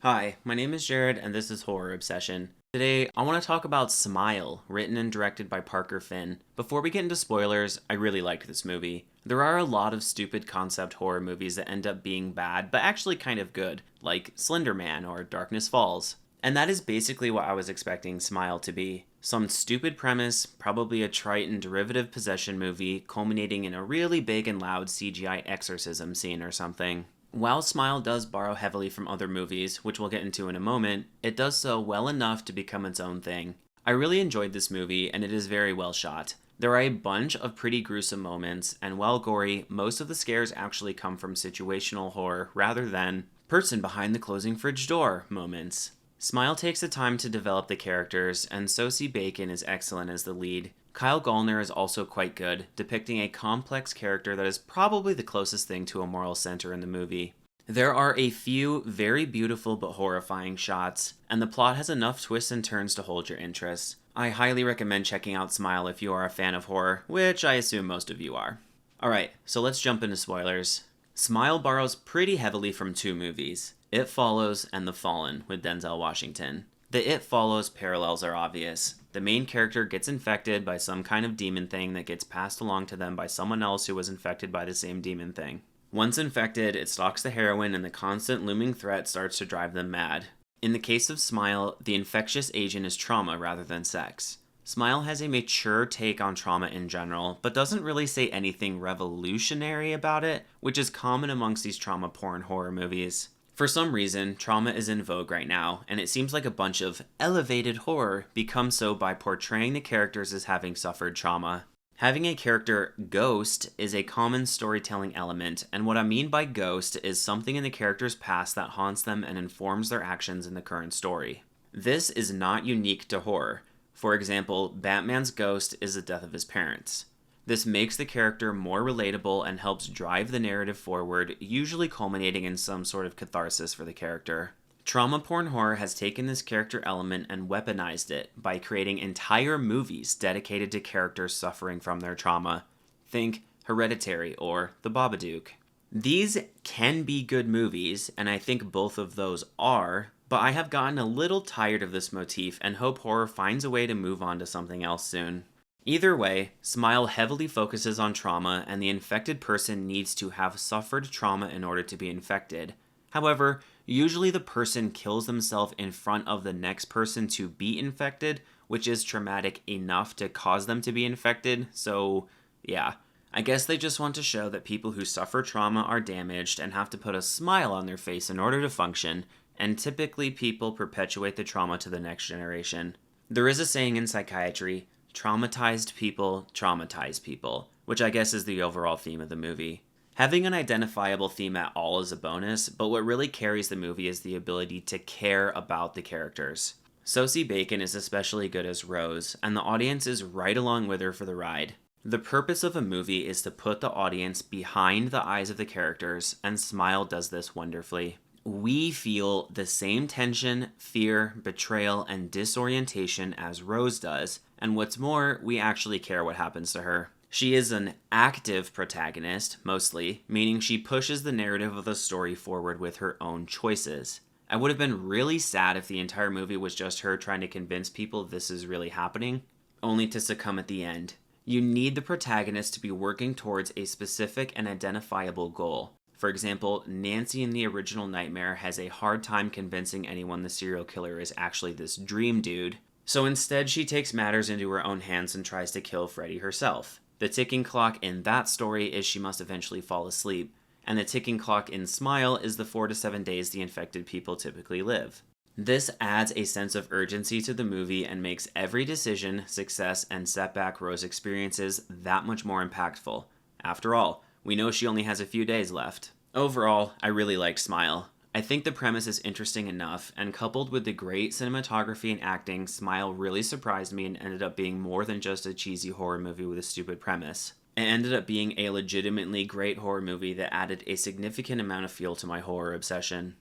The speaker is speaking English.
Hi, my name is Jared, and this is Horror Obsession. Today, I want to talk about Smile, written and directed by Parker Finn. Before we get into spoilers, I really liked this movie. There are a lot of stupid concept horror movies that end up being bad, but actually kind of good, like Slender Man or Darkness Falls. And that is basically what I was expecting Smile to be. Some stupid premise, probably a trite and derivative possession movie, culminating in a really big and loud CGI exorcism scene or something. While Smile does borrow heavily from other movies, which we'll get into in a moment, it does so well enough to become its own thing. I really enjoyed this movie, and it is very well shot. There are a bunch of pretty gruesome moments, and while gory, most of the scares actually come from situational horror rather than person behind the closing fridge door moments. Smile takes the time to develop the characters, and Sosie Bacon is excellent as the lead. Kyle Gallner is also quite good, depicting a complex character that is probably the closest thing to a moral center in the movie. There are a few very beautiful but horrifying shots, and the plot has enough twists and turns to hold your interest. I highly recommend checking out Smile if you are a fan of horror, which I assume most of you are. Alright, so let's jump into spoilers. Smile borrows pretty heavily from two movies, It Follows and The Fallen with Denzel Washington. The It Follows parallels are obvious. The main character gets infected by some kind of demon thing that gets passed along to them by someone else who was infected by the same demon thing. Once infected, it stalks the heroine and the constant looming threat starts to drive them mad. In the case of Smile, the infectious agent is trauma rather than sex. Smile has a mature take on trauma in general, but doesn't really say anything revolutionary about it, which is common amongst these trauma porn horror movies. For some reason, trauma is in vogue right now, and it seems like a bunch of elevated horror becomes so by portraying the characters as having suffered trauma. Having a character ghost is a common storytelling element, and what I mean by ghost is something in the character's past that haunts them and informs their actions in the current story. This is not unique to horror. For example, Batman's ghost is the death of his parents. This makes the character more relatable and helps drive the narrative forward, usually culminating in some sort of catharsis for the character. Trauma porn horror has taken this character element and weaponized it by creating entire movies dedicated to characters suffering from their trauma. Think Hereditary or The Babadook. These can be good movies, and I think both of those are, but I have gotten a little tired of this motif and hope horror finds a way to move on to something else soon. Either way, Smile heavily focuses on trauma, and the infected person needs to have suffered trauma in order to be infected. However, usually the person kills themselves in front of the next person to be infected, which is traumatic enough to cause them to be infected, so yeah. I guess they just want to show that people who suffer trauma are damaged and have to put a smile on their face in order to function, and typically people perpetuate the trauma to the next generation. There is a saying in psychiatry, traumatized people traumatize people, which I guess is the overall theme of the movie. Having an identifiable theme at all is a bonus, but what really carries the movie is the ability to care about the characters. Sosie Bacon is especially good as Rose, and the audience is right along with her for the ride. The purpose of a movie is to put the audience behind the eyes of the characters, and Smile does this wonderfully. We feel the same tension, fear, betrayal, and disorientation as Rose does, and what's more, we actually care what happens to her. She is an active protagonist, mostly, meaning she pushes the narrative of the story forward with her own choices. I would have been really sad if the entire movie was just her trying to convince people this is really happening, only to succumb at the end. You need the protagonist to be working towards a specific and identifiable goal. For example, Nancy in the original Nightmare has a hard time convincing anyone the serial killer is actually this dream dude, so instead she takes matters into her own hands and tries to kill Freddy herself. The ticking clock in that story is she must eventually fall asleep, and the ticking clock in Smile is the 4 to 7 days the infected people typically live. This adds a sense of urgency to the movie and makes every decision, success, and setback Rose experiences that much more impactful. After all, we know she only has a few days left. Overall, I really liked Smile. I think the premise is interesting enough, and coupled with the great cinematography and acting, Smile really surprised me and ended up being more than just a cheesy horror movie with a stupid premise. It ended up being a legitimately great horror movie that added a significant amount of fuel to my horror obsession.